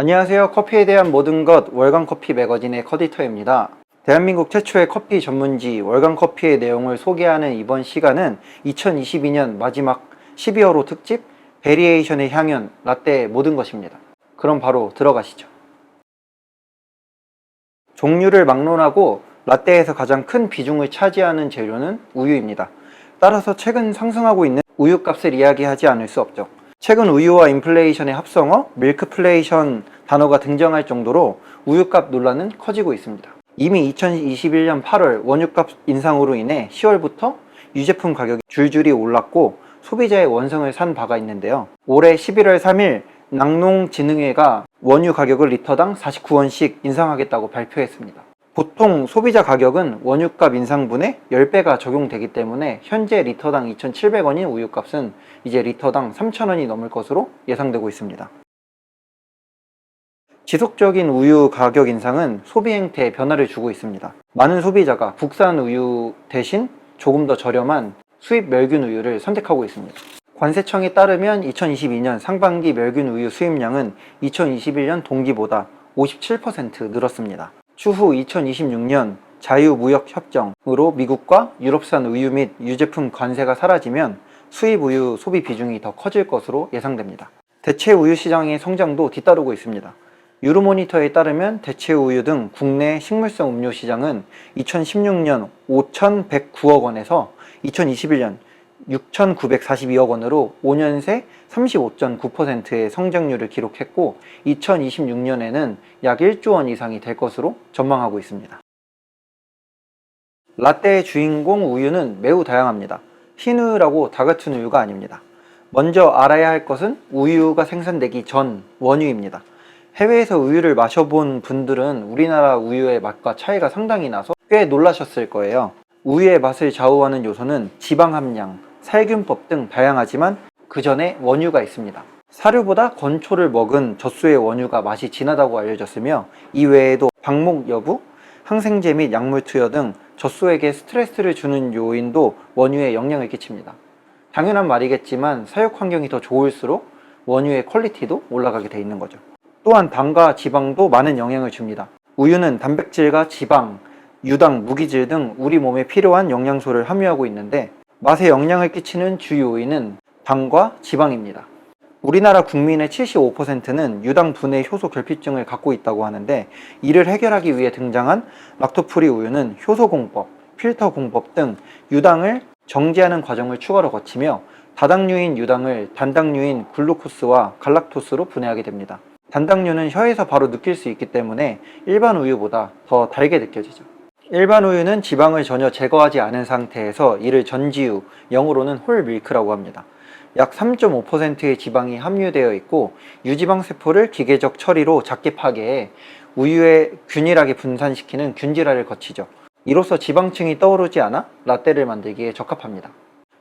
안녕하세요. 커피에 대한 모든 것 월간 커피 매거진의 커디터입니다. 대한민국 최초의 커피 전문지 월간 커피의 내용을 소개하는 이번 시간은 2022년 마지막 12월호 특집 베리에이션의 향연 라떼의 모든 것입니다. 그럼 바로 들어가시죠. 종류를 막론하고 라떼에서 가장 큰 비중을 차지하는 재료는 우유입니다. 따라서 최근 상승하고 있는 우유값을 이야기하지 않을 수 없죠. 최근 우유와 인플레이션의 합성어 밀크플레이션 단어가 등장할 정도로 우유값 논란은 커지고 있습니다. 이미 2021년 8월 원유값 인상으로 인해 10월부터 유제품 가격이 줄줄이 올랐고 소비자의 원성을 산 바가 있는데요. 올해 11월 3일 낙농진흥회가 원유 가격을 리터당 49원씩 인상하겠다고 발표했습니다. 보통 소비자 가격은 원유값 인상분의 10배가 적용되기 때문에 현재 리터당 2,700원인 우유값은 이제 리터당 3,000원이 넘을 것으로 예상되고 있습니다. 지속적인 우유 가격 인상은 소비 행태에 변화를 주고 있습니다. 많은 소비자가 국산 우유 대신 조금 더 저렴한 수입 멸균 우유를 선택하고 있습니다. 관세청에 따르면 2022년 상반기 멸균 우유 수입량은 2021년 동기보다 57% 늘었습니다. 추후 2026년 자유무역협정으로 미국과 유럽산 우유 및 유제품 관세가 사라지면 수입 우유 소비 비중이 더 커질 것으로 예상됩니다. 대체 우유 시장의 성장도 뒤따르고 있습니다. 유로모니터에 따르면 대체 우유 등 국내 식물성 음료 시장은 2016년 5,109억 원에서 2021년 6,942억 원으로 5년 새 35.9%의 성장률을 기록했고 2026년에는 약 1조 원 이상이 될 것으로 전망하고 있습니다. 라떼의 주인공 우유는 매우 다양합니다. 흰우유라고 다 같은 우유가 아닙니다. 먼저 알아야 할 것은 우유가 생산되기 전 원유입니다. 해외에서 우유를 마셔본 분들은 우리나라 우유의 맛과 차이가 상당히 나서 꽤 놀라셨을 거예요. 우유의 맛을 좌우하는 요소는 지방 함량, 살균법 등 다양하지만 그 전에 원유가 있습니다. 사료보다 건초를 먹은 젖소의 원유가 맛이 진하다고 알려졌으며 이 외에도 방목 여부, 항생제 및 약물 투여 등 젖소에게 스트레스를 주는 요인도 원유에 영향을 끼칩니다. 당연한 말이겠지만 사육 환경이 더 좋을수록 원유의 퀄리티도 올라가게 돼 있는 거죠. 또한 당과 지방도 많은 영향을 줍니다. 우유는 단백질과 지방, 유당, 무기질 등 우리 몸에 필요한 영양소를 함유하고 있는데 맛에 영향을 끼치는 주요 요인은 당과 지방입니다. 우리나라 국민의 75%는 유당 분해 효소 결핍증을 갖고 있다고 하는데 이를 해결하기 위해 등장한 락토프리 우유는 효소 공법, 필터 공법 등 유당을 정제하는 과정을 추가로 거치며 다당류인 유당을 단당류인 글루코스와 갈락토스로 분해하게 됩니다. 단당류는 혀에서 바로 느낄 수 있기 때문에 일반 우유보다 더 달게 느껴지죠. 일반 우유는 지방을 전혀 제거하지 않은 상태에서 이를 전지유, 영어로는 홀밀크라고 합니다. 약 3.5%의 지방이 함유되어 있고 유지방 세포를 기계적 처리로 작게 파괴해 우유에 균일하게 분산시키는 균질화를 거치죠. 이로써 지방층이 떠오르지 않아 라떼를 만들기에 적합합니다.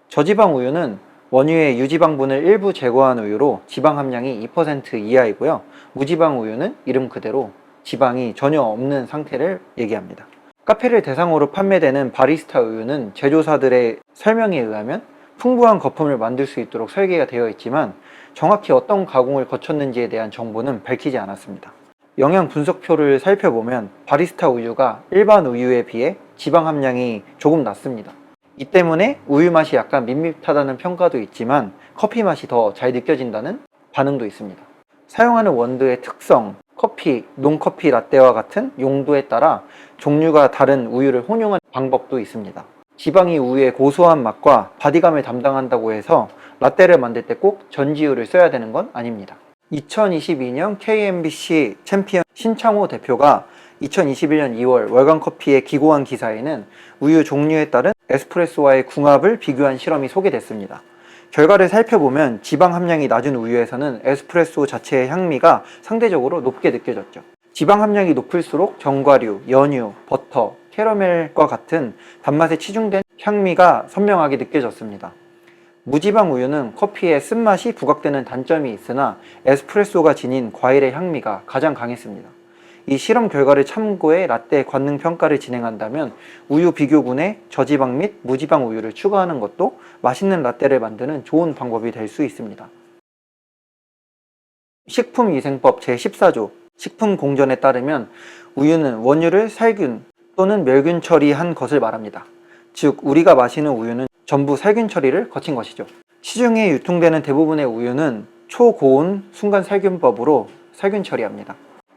저지방 우유는 원유의 유지방분을 일부 제거한 우유로 지방 함량이 2% 이하이고요. 무지방 우유는 이름 그대로 지방이 전혀 없는 상태를 얘기합니다. 카페를 대상으로 판매되는 바리스타 우유는 제조사들의 설명에 의하면 풍부한 거품을 만들 수 있도록 설계가 되어 있지만 정확히 어떤 가공을 거쳤는지에 대한 정보는 밝히지 않았습니다. 영양 분석표를 살펴보면 바리스타 우유가 일반 우유에 비해 지방 함량이 조금 낮습니다. 이 때문에 우유 맛이 약간 밋밋하다는 평가도 있지만 커피 맛이 더 잘 느껴진다는 반응도 있습니다. 사용하는 원두의 특성, 커피, 농커피 라떼와 같은 용도에 따라 종류가 다른 우유를 혼용하는 방법도 있습니다. 지방이 우유의 고소한 맛과 바디감을 담당한다고 해서 라떼를 만들 때 꼭 전지우를 써야 되는 건 아닙니다. 2022년 KMBC 챔피언 신창호 대표가 2021년 2월 월간커피에 기고한 기사에는 우유 종류에 따른 에스프레소와의 궁합을 비교한 실험이 소개됐습니다. 결과를 살펴보면 지방 함량이 낮은 우유에서는 에스프레소 자체의 향미가 상대적으로 높게 느껴졌죠. 지방 함량이 높을수록 견과류, 연유, 버터, 캐러멜과 같은 단맛에 치중된 향미가 선명하게 느껴졌습니다. 무지방 우유는 커피의 쓴맛이 부각되는 단점이 있으나 에스프레소가 지닌 과일의 향미가 가장 강했습니다. 이 실험 결과를 참고해 라떼 관능 평가를 진행한다면 우유 비교군에 저지방 및 무지방 우유를 추가하는 것도 맛있는 라떼를 만드는 좋은 방법이 될 수 있습니다. 식품위생법 제14조 식품공전에 따르면 우유는 원유를 살균 또는 멸균 처리한 것을 말합니다. 즉 우리가 마시는 우유는 전부 살균 처리를 거친 것이죠. 시중에 유통되는 대부분의 우유는 초고온 순간살균법으로 살균 처리합니다.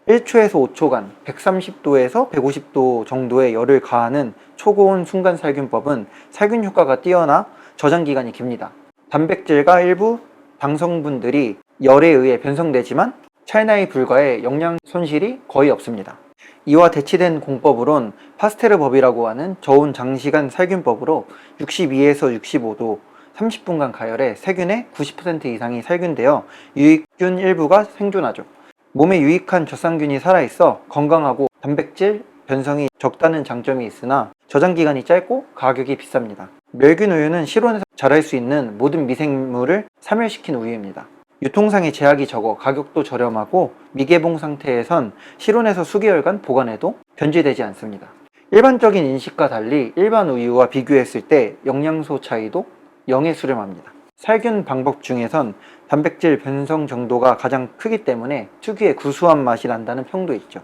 1초에서 5초간 130도에서 150도 정도의 열을 가하는 초고온 순간살균법은 살균 효과가 뛰어나 저장기간이 깁니다. 단백질과 일부 당성분들이 열에 의해 변성되지만 찰나의 불과해 영양 손실이 거의 없습니다. 이와 대치된 공법으론 파스테르법이라고 하는 저온 장시간 살균법으로 62에서 65도 30분간 가열해 세균의 90% 이상이 살균되어 유익균 일부가 생존하죠. 몸에 유익한 젖산균이 살아있어 건강하고 단백질 변성이 적다는 장점이 있으나 저장기간이 짧고 가격이 비쌉니다. 멸균 우유는 실온에서 자랄 수 있는 모든 미생물을 사멸시킨 우유입니다. 유통상의 제약이 적어 가격도 저렴하고 미개봉 상태에선 실온에서 수개월간 보관해도 변질되지 않습니다. 일반적인 인식과 달리 일반 우유와 비교했을 때 영양소 차이도 0에 수렴합니다. 살균 방법 중에선 단백질 변성 정도가 가장 크기 때문에 특유의 구수한 맛이 난다는 평도 있죠.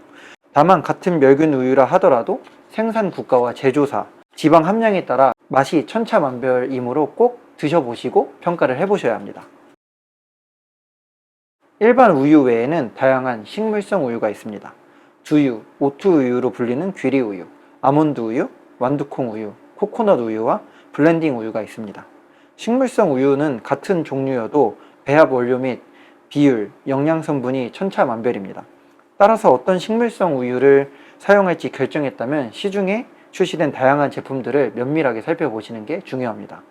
다만 같은 멸균 우유라 하더라도 생산 국가와 제조사, 지방 함량에 따라 맛이 천차만별이므로 꼭 드셔보시고 평가를 해보셔야 합니다. 일반 우유 외에는 다양한 식물성 우유가 있습니다. 두유, 오투 우유로 불리는 귀리 우유, 아몬드 우유, 완두콩 우유, 코코넛 우유와 블렌딩 우유가 있습니다. 식물성 우유는 같은 종류여도 배합 원료 및 비율, 영양 성분이 천차만별입니다. 따라서 어떤 식물성 우유를 사용할지 결정했다면 시중에 출시된 다양한 제품들을 면밀하게 살펴보시는 게 중요합니다.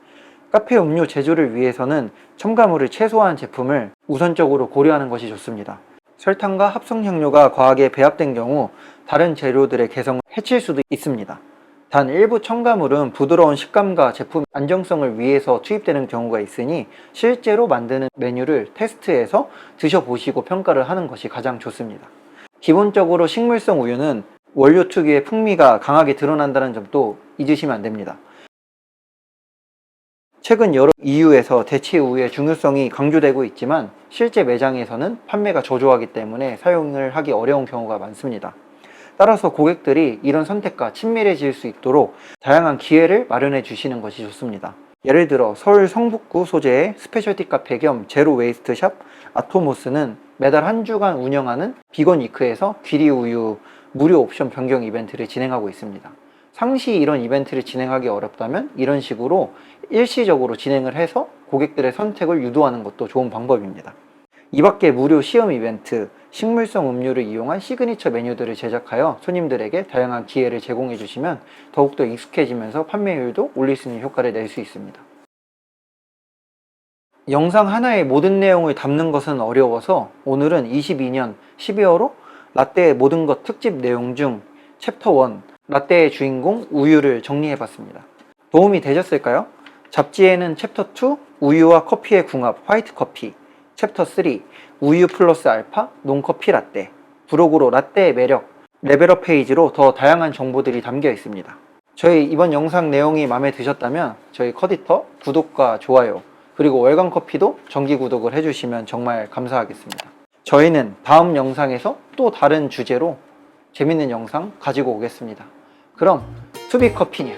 카페 음료 제조를 위해서는 첨가물을 최소화한 제품을 우선적으로 고려하는 것이 좋습니다. 설탕과 합성향료가 과하게 배합된 경우 다른 재료들의 개성을 해칠 수도 있습니다. 단 일부 첨가물은 부드러운 식감과 제품 안정성을 위해서 투입되는 경우가 있으니 실제로 만드는 메뉴를 테스트해서 드셔보시고 평가를 하는 것이 가장 좋습니다. 기본적으로 식물성 우유는 원료 특유의 풍미가 강하게 드러난다는 점도 잊으시면 안 됩니다. 최근 여러 EU에서 대체 우유의 중요성이 강조되고 있지만 실제 매장에서는 판매가 저조하기 때문에 사용을 하기 어려운 경우가 많습니다. 따라서 고객들이 이런 선택과 친밀해질 수 있도록 다양한 기회를 마련해 주시는 것이 좋습니다. 예를 들어 서울 성북구 소재의 스페셜티 카페 겸 제로 웨이스트 샵 아토모스는 매달 한 주간 운영하는 비건 위크에서 귀리 우유 무료 옵션 변경 이벤트를 진행하고 있습니다. 상시 이런 이벤트를 진행하기 어렵다면 이런 식으로 일시적으로 진행을 해서 고객들의 선택을 유도하는 것도 좋은 방법입니다. 이 밖에 무료 시험 이벤트, 식물성 음료를 이용한 시그니처 메뉴들을 제작하여 손님들에게 다양한 기회를 제공해 주시면 더욱더 익숙해지면서 판매율도 올릴 수 있는 효과를 낼 수 있습니다. 영상 하나에 모든 내용을 담는 것은 어려워서 오늘은 22년 12월호 라떼의 모든 것 특집 내용 중 챕터 1 라떼의 주인공 우유를 정리해봤습니다. 도움이 되셨을까요? 잡지에는 챕터 2 우유와 커피의 궁합 화이트 커피, 챕터 3 우유 플러스 알파 논커피 라떼, 브로그로 라떼의 매력 레벨업 페이지로 더 다양한 정보들이 담겨 있습니다. 저희 이번 영상 내용이 마음에 드셨다면 저희 커디터 구독과 좋아요 그리고 월간 커피도 정기 구독을 해주시면 정말 감사하겠습니다. 저희는 다음 영상에서 또 다른 주제로 재밌는 영상 가지고 오겠습니다. 그럼 투비 커피뉴